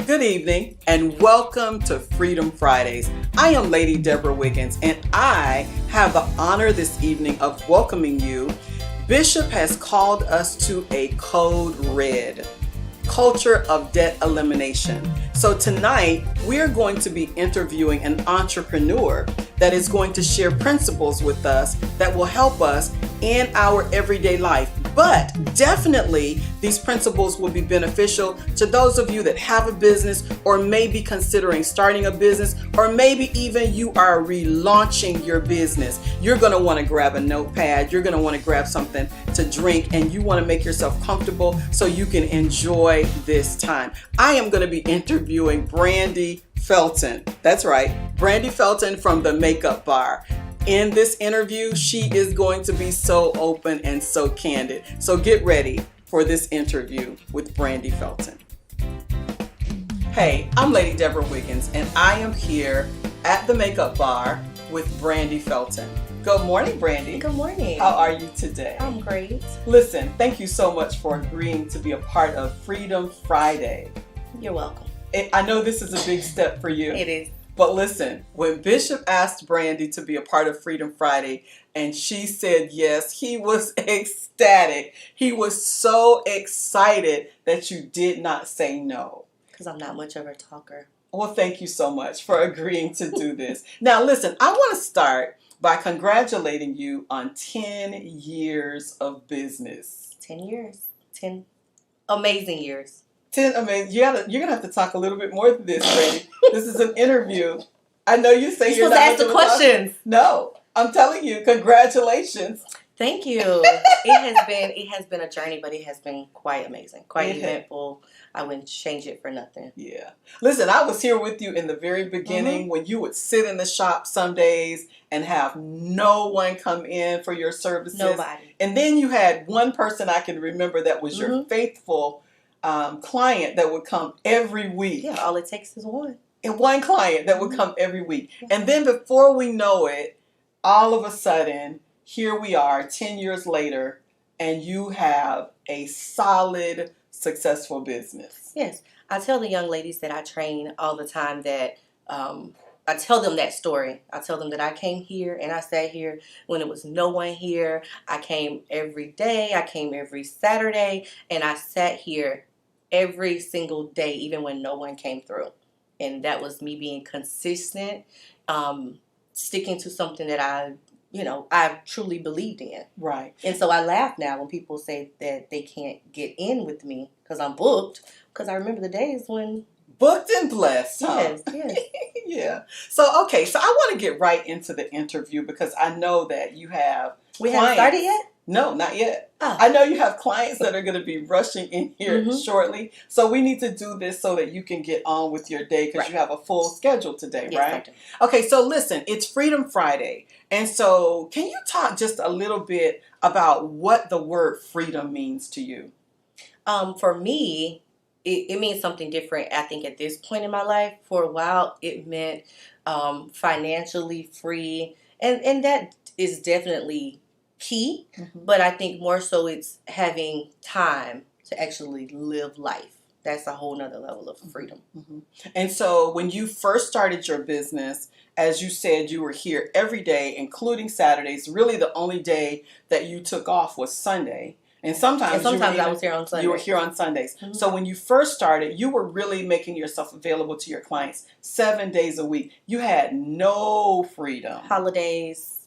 Good evening and welcome to Freedom Fridays. I am Lady Deborah Wiggins and I have the honor this evening of welcoming you. Bishop has called us to a code red, culture of debt elimination. So tonight we're going to be interviewing an entrepreneur that is going to share principles with us that will help us in our everyday life. But definitely these principles will be beneficial to those of you that have a business or may be considering starting a business, or maybe even you are relaunching your business. You're going to want to grab a notepad, you're going to want to grab something to drink, and you want to make yourself comfortable so you can enjoy this time. I am going to be interviewing Brandi Felton. That's right, Brandi Felton from the Makeup Bar. In this interview, she is going to be so open and so candid. So get ready for this interview with Brandi Felton. Hey, I'm Lady Deborah Wiggins, and I am here at the Makeup Bar with Brandi Felton. Good morning, Brandi. Good morning. How are you today? I'm great. Listen, thank you so much for agreeing to be a part of Freedom Friday. You're welcome. I know this is a big step for you. It is. But listen, when Bishop asked Brandi to be a part of Freedom Friday and she said yes, he was ecstatic. He was so excited that you did not say no. Because I'm not much of a talker. Well, thank you so much for agreeing to do this. Now, listen, I want to start by congratulating you on 10 years of business. 10 years. 10 amazing years. 10 amazing. You're gonna have to talk a little bit more than this, Brandi. This is an interview. I know you say you're supposed not to ask the questions. No, I'm telling you, congratulations. Thank you. It has been a journey, but it has been quite amazing, quite eventful. I wouldn't change it for nothing. Yeah. Listen, I was here with you in the very beginning when you would sit in the shop some days and have no one come in for your services. Nobody. And then you had one person I can remember that was your faithful client that would come every week. Yeah, all it takes is one. And one client that would come every week. Yeah. And then before we know it, all of a sudden, here we are 10 years later, and you have a solid, successful business. Yes. I tell the young ladies that I train all the time that I tell them that story. I tell them that I came here and I sat here when it was no one here. I came every day. I came every Saturday, and I sat here every single day, even when no one came through. And that was me being consistent, sticking to something that I truly believed in. Right. And so I laugh now when people say that they can't get in with me because I'm booked, because I remember the days when... Booked and blessed, huh? Yes. Yeah. So I want to get right into the interview because I know that you have We clients. haven't started yet? No, not yet. Oh. I know you have clients that are going to be rushing in here shortly. So we need to do this so that you can get on with your day because you have a full schedule today, yes, right? Okay, so listen, it's Freedom Friday. And so can you talk just a little bit about what the word freedom means to you? For me, it means something different, I think, at this point in my life. For a while, it meant financially free. And that is definitely key, but I think more so it's having time to actually live life. That's a whole nother level of freedom. And so when you first started your business, as you said, you were here every day, including Saturdays. Really the only day that you took off was Sunday. And sometimes I was here on Sundays. You were here on Sundays. So when you first started, you were really making yourself available to your clients 7 days a week. You had no freedom. Holidays,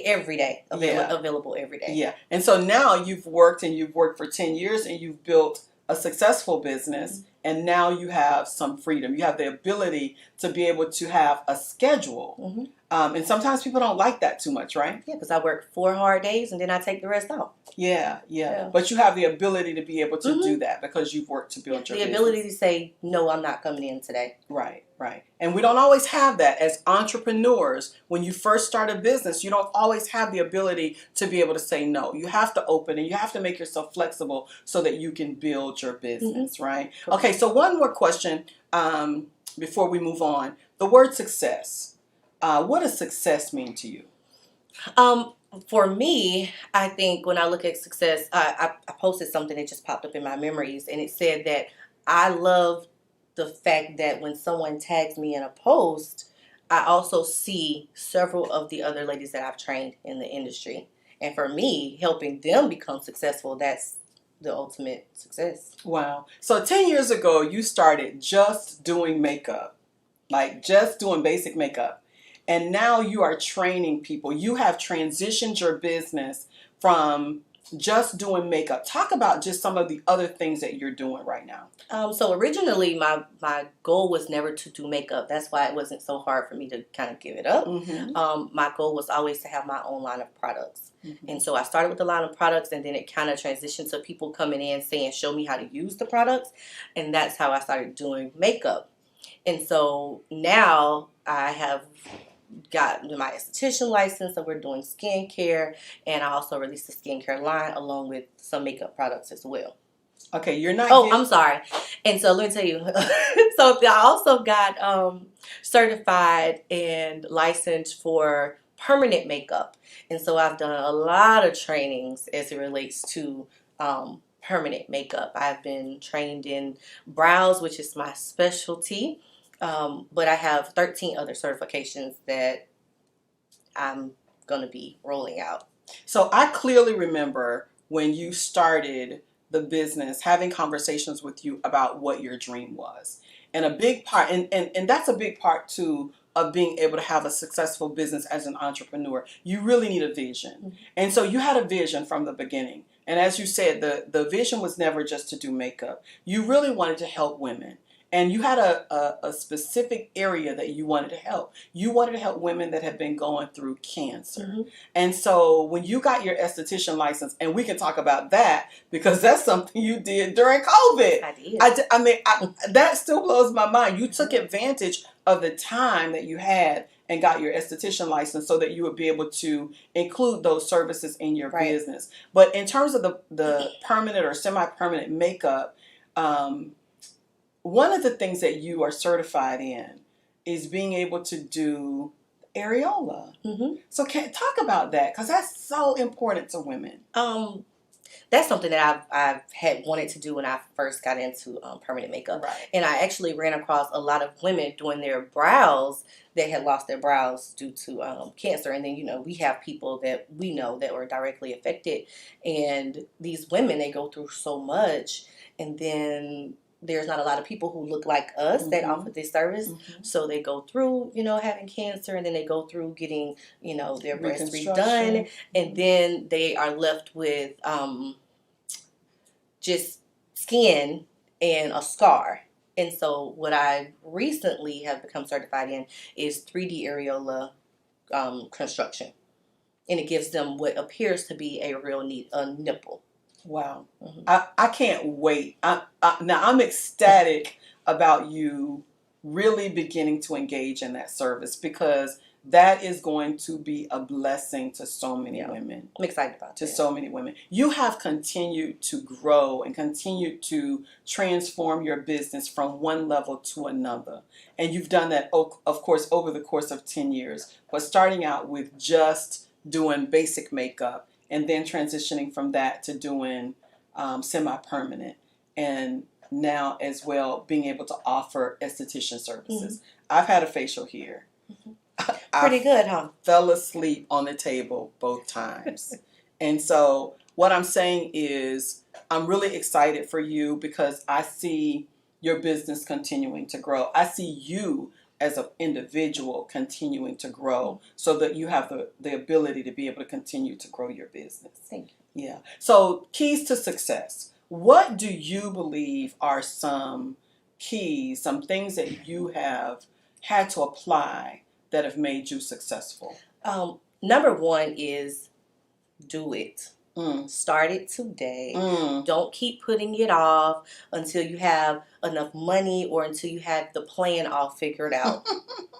every day, available every day. Yeah. And so now you've worked for 10 years and you've built a successful business, and now you have some freedom. You have the ability to be able to have a schedule. And sometimes people don't like that too much, right? Yeah, because I work 4 hard days and then I take the rest out. Yeah. But you have the ability to be able to do that because you've worked to build your business. The ability to say, no, I'm not coming in today. Right. And we don't always have that as entrepreneurs. When you first start a business, you don't always have the ability to be able to say no. You have to open and you have to make yourself flexible so that you can build your business, right? Okay, so one more question before we move on. The word success. What does success mean to you? For me, I think when I look at success, I posted something that just popped up in my memories, and it said that I love the fact that when someone tags me in a post, I also see several of the other ladies that I've trained in the industry. And for me, helping them become successful, that's the ultimate success. Wow. So 10 years ago, you started just doing makeup, like just doing basic makeup. And now you are training people. You have transitioned your business from just doing makeup. Talk about just some of the other things that you're doing right now. So originally, my goal was never to do makeup. That's why it wasn't so hard for me to kind of give it up. Mm-hmm. My goal was always to have my own line of products. Mm-hmm. And so I started with the line of products, and then it kind of transitioned to people coming in saying, show me how to use the products. And that's how I started doing makeup. And so now I have got my esthetician license, so we're doing skincare, and I also released a skincare line along with some makeup products as well. Okay, you're not. I'm sorry. And so let me tell you. So I also got certified and licensed for permanent makeup, and so I've done a lot of trainings as it relates to permanent makeup. I've been trained in brows, which is my specialty. But I have 13 other certifications that I'm going to be rolling out. So I clearly remember when you started the business, having conversations with you about what your dream was. And a big part, and that's a big part too, of being able to have a successful business as an entrepreneur. You really need a vision. Mm-hmm. And so you had a vision from the beginning. And as you said, the vision was never just to do makeup. You really wanted to help women. And you had a specific area that you wanted to help. You wanted to help women that have been going through cancer. Mm-hmm. And so when you got your esthetician license, and we can talk about that because that's something you did during COVID. I did. I mean, that still blows my mind. You took advantage of the time that you had and got your esthetician license so that you would be able to include those services in your business. But in terms of the permanent or semi-permanent makeup, one of the things that you are certified in is being able to do areola. Mm-hmm. So talk about that, because that's so important to women. That's something that I've had wanted to do when I first got into permanent makeup. Right. And I actually ran across a lot of women doing their brows that had lost their brows due to cancer. And then, we have people that we know that were directly affected. And these women, they go through so much. And then there's not a lot of people who look like us that offer this service. Mm-hmm. So they go through, having cancer, and then they go through getting, their breasts redone. And then they are left with just skin and a scar. And so what I recently have become certified in is 3D Areola Construction. And it gives them what appears to be a real nipple. Wow. Mm-hmm. I can't wait. Now I'm ecstatic about you really beginning to engage in that service, because that is going to be a blessing to so many women. I'm excited about that. So many women. You have continued to grow and continued to transform your business from one level to another. And you've done that, of course, over the course of 10 years. But starting out with just doing basic makeup, and then transitioning from that to doing semi-permanent, and now as well being able to offer esthetician services. Mm-hmm. I've had a facial here. Mm-hmm. Pretty good, huh? Fell asleep on the table both times. And so what I'm saying is I'm really excited for you, because I see your business continuing to grow. I see you as an individual continuing to grow, so that you have the ability to be able to continue to grow your business. Thank you. Yeah. So keys to success. What do you believe are some keys, some things that you have had to apply that have made you successful? Number one is do it. Start it today. Don't keep putting it off until you have enough money or until you have the plan all figured out.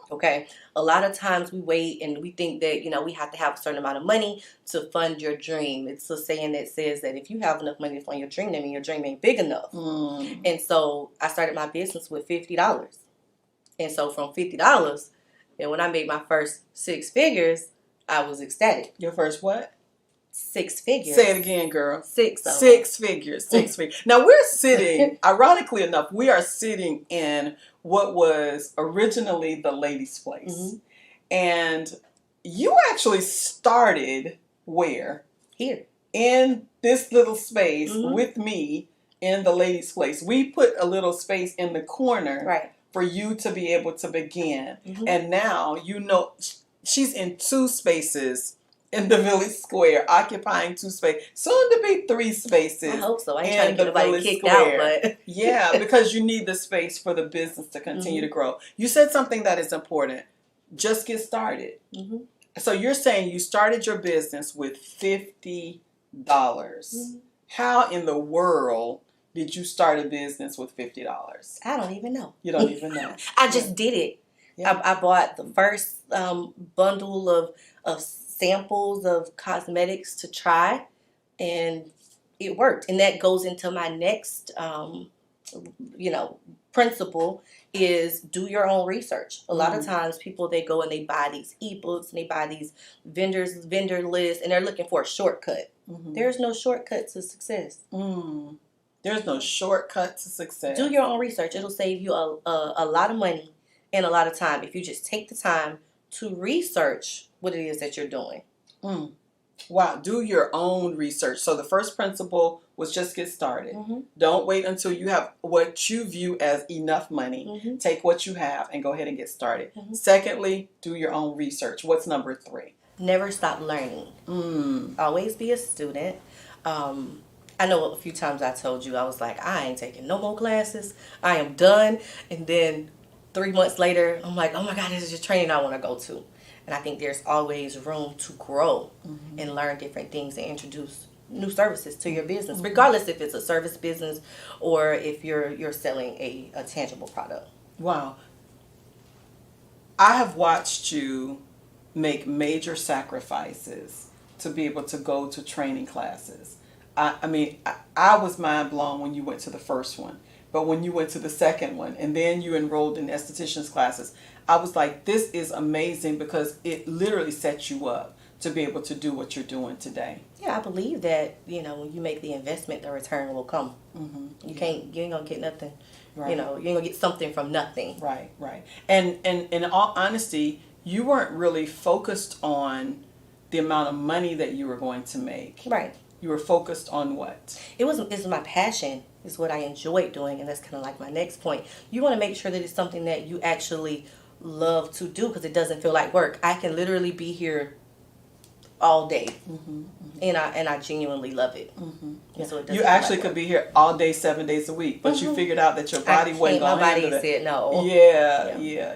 Okay? A lot of times we wait and we think that, we have to have a certain amount of money to fund your dream. It's a saying that says that if you have enough money to fund your dream, that means your dream ain't big enough. And so I started my business with $50. And so from $50, and when I made my first 6 figures, I was ecstatic. Your first what? 6 figures. Say it again, girl. 6 of them. 6 figures. 6 figures. Now we're sitting, ironically enough, we are sitting in what was originally the ladies' place. Mhm. And you actually started where? Here. In this little space Mhm. with me in the ladies' place. We put a little space in the corner Right. for you to be able to begin. Mhm. And now, you know, she's in 2 spaces in the village square, occupying 2 spaces. Soon to be 3 spaces. I hope so. I ain't in trying to get the nobody village kicked square. out, but Yeah, because you need the space for the business to continue to grow. You said something that is important. Just get started. Mhm. So you're saying you started your business with $50. Mhm. How in the world did you start a business with $50? I don't even know. You don't even know. I just did it. Yeah. I bought the first bundle of samples of cosmetics to try, and it worked. And that goes into my next, principle is do your own research. A lot of times people, they go and they buy these ebooks and they buy these vendor lists, and they're looking for a shortcut. Mhm. There's no shortcut to success. There's no shortcut to success. Do your own research. It'll save you a lot of money and a lot of time if you just take the time to research what it is that you're doing. Wow, do your own research. So the first principle was just get started. Mm-hmm. Don't wait until you have what you view as enough money. Mm-hmm. Take what you have and go ahead and get started. Mm-hmm. Secondly, do your own research. What's number 3? Never stop learning. Always be a student. I know a few times I told you, I was like, I ain't taking no more classes. I am done. And then 3 months later, I'm like, oh my God, this is just training I want to go to. And I think there's always room to grow and learn different things and introduce new services to your business, regardless if it's a service business or if you're selling a tangible product. Wow. I have watched you make major sacrifices to be able to go to training classes. I was mind blown when you went to the first one, but when you went to the second one and then you enrolled in esthetician's classes, I was like, this is amazing because it literally sets you up to be able to do what you're doing today. Yeah, I believe that, when you make the investment, the return will come. Mm-hmm. You ain't gonna get nothing. Right. You ain't gonna get something from nothing. Right. And in all honesty, you weren't really focused on the amount of money that you were going to make. Right. You were focused on what? It's my passion. It's what I enjoyed doing, and that's kind of like my next point. You want to make sure that it's something that you actually love to do because it doesn't feel like work. I can literally be here all day, and I genuinely love it. And so it doesn't You feel actually like could work. be here all day, 7 days a week, but you figured out that your body wasn't going to handle it. Nobody said no.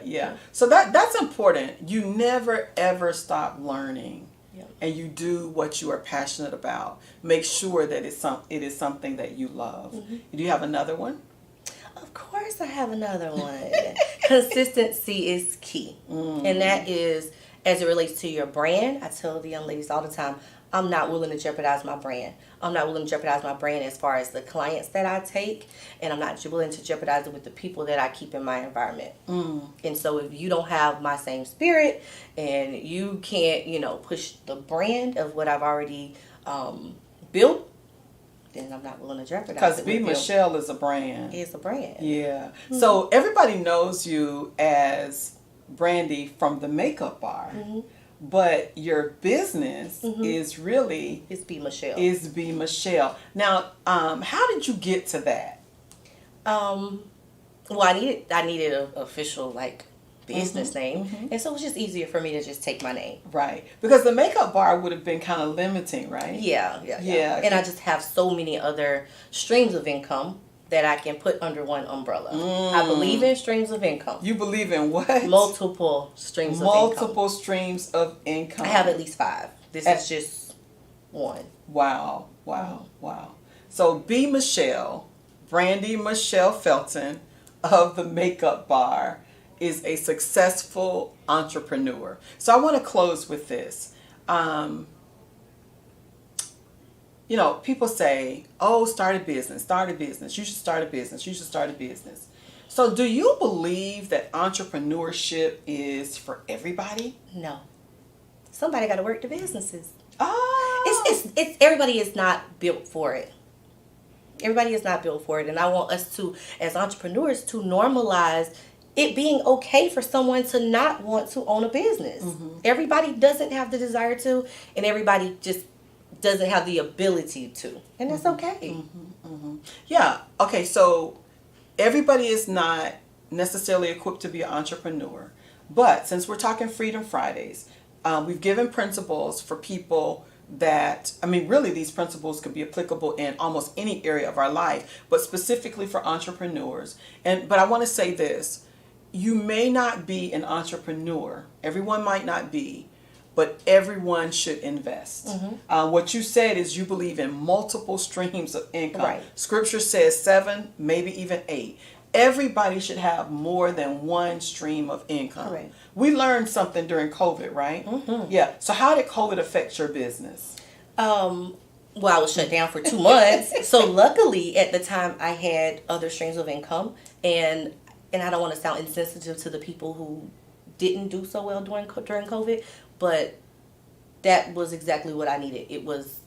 Yeah. So that's important. You never ever stop learning, and you do what you are passionate about. Make sure that it is something that you love. Do you have another one? Of course, I have another one. Consistency is key, and that is as it relates to your brand. I tell the young ladies all the time, I'm not willing to jeopardize my brand. I'm not willing to jeopardize my brand as far as the clients that I take, and I'm not willing to jeopardize it with the people that I keep in my environment. And so if you don't have my same spirit and you can't, push the brand of what I've already built, then I'm not willing to jeopardize Because it. B. Michelle is a brand. It's a brand. Yeah. So everybody knows you as Brandi from the makeup bar. But your business is really It's B. Michelle. is B. Michelle. Now, how did you get to that? Well, I needed an official business name, and so it was just easier for me to just take my name. Right, because the makeup bar would have been kind of limiting, right? Yeah. And I just have so many other streams of income that I can put under one umbrella. I believe in streams of income. You believe in what? Multiple streams of income. Multiple streams of income. I have at least 5. This is just one. Wow. So B. Michelle, Brandi Michelle Felton of the Makeup Bar, is a successful entrepreneur. So I want to close with this. People say, oh, start a business. You should start a business. So do you believe that entrepreneurship is for everybody? No. Somebody got to work the businesses. Oh. it's everybody is not built for it. Everybody is not built for it, and I want us to, as entrepreneurs, to normalize it being okay for someone to not want to own a business. Everybody doesn't have the desire to, and everybody just doesn't have the ability to, and that's okay. Yeah. Okay. So everybody is not necessarily equipped to be an entrepreneur, but since we're talking Freedom Fridays, we've given principles for people that, I mean, really these principles could be applicable in almost any area of our life, but specifically for entrepreneurs. But I want to say this, you may not be an entrepreneur. Everyone might not be, but everyone should invest. What you said is you believe in multiple streams of income. Right. Scripture says 7, maybe even 8. Everybody should have more than one stream of income. Correct. We learned something during COVID, right? Yeah. So how did COVID affect your business? Well, I was shut down for 2 months. So luckily at the time I had other streams of income, and I don't want to sound insensitive to the people who didn't do so well during COVID, but that was exactly what I needed. It was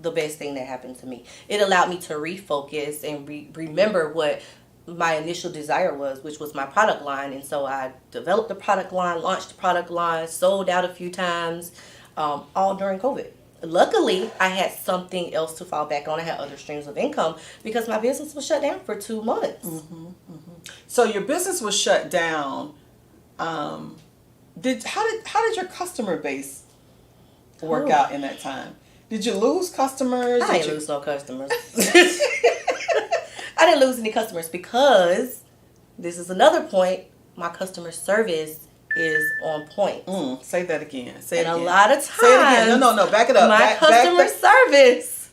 the best thing that happened to me. It allowed me to refocus and remember what my initial desire was, which was my product line. And so I developed the product line, launched the product line, sold out a few times, all during COVID. Luckily, I had something else to fall back on. I had other streams of income because my business was shut down for 2 months. So your business was shut down. How did your customer base work out in that time? Did you lose customers? I didn't lose no customers. I didn't lose any customers because this is another point. My customer service is on point. Say that again. Say it and again. A lot of times. Say it again. No. Back it up. My customer service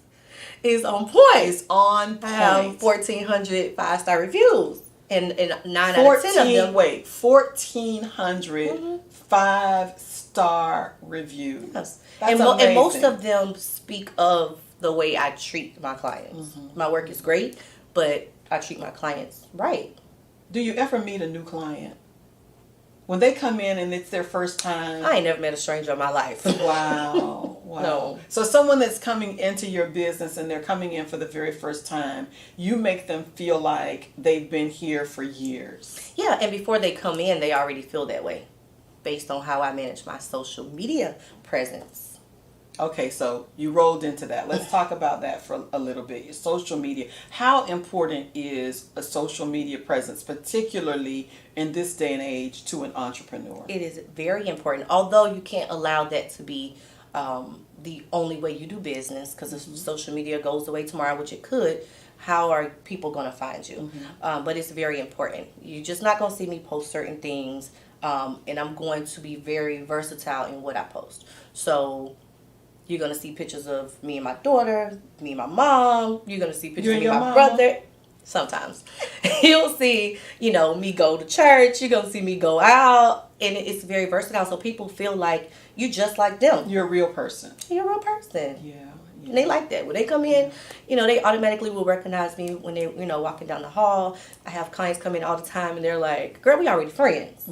is on point. It's on point. I have 1,400 5-star reviews. And 9 out of 10 of them. 1,400 5-star reviews. Yes. That's and most of them speak of the way I treat my clients. My work is great, but I treat my clients right. Do you ever meet a new client? When they come in and it's their first time? I ain't never met a stranger in my life. Wow. No. So someone that's coming into your business and they're coming in for the very first time, you make them feel like they've been here for years. Yeah, and before they come in, they already feel that way based on how I manage my social media presence. Okay, so you rolled into that. Let's talk about that for a little bit. Your social media. How important is a social media presence, particularly in this day and age, to an entrepreneur? It is very important, although you can't allow that to be the only way you do business, because if social media goes away tomorrow, which it could. How are people going to find you? But it's very important. You're just not going to see me post certain things, and I'm going to be very versatile in what I post. So you're going to see pictures of me and my daughter, me and my mom. You're going to see pictures of me and my brother. Sometimes. You'll see, me go to church. You're going to see me go out. And it's very versatile. So people feel like you're just like them. You're a real person. You're a real person. Yeah. And they like that. When they come in, they automatically will recognize me when they, walking down the hall. I have clients come in all the time and they're like, girl, we already friends.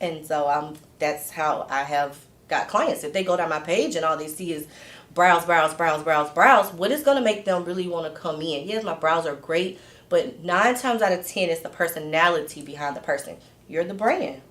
And so that's how I have got clients. If they go down my page and all they see is browse, what is going to make them really want to come in? Yes, my brows are great, but 9 times out of 10, it's the personality behind the person. You're the brand.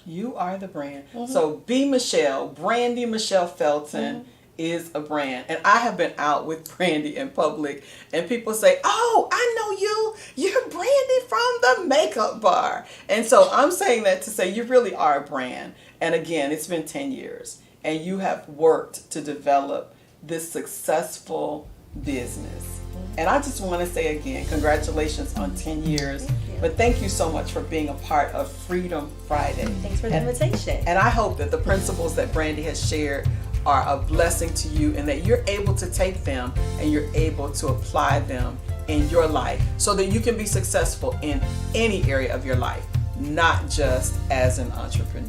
You are the brand. So Brandi Michelle Felton is a brand. And I have been out with Brandi in public and people say, oh, I know you. You're Brandi from the makeup bar. And so I'm saying that to say you really are a brand. And again, it's been 10 years and you have worked to develop this successful business. And I just want to say again, congratulations on 10 years. But thank you so much for being a part of Freedom Friday. Thanks for the invitation. And I hope that the principles that Brandi has shared are a blessing to you and that you're able to take them and you're able to apply them in your life so that you can be successful in any area of your life, not just as an entrepreneur.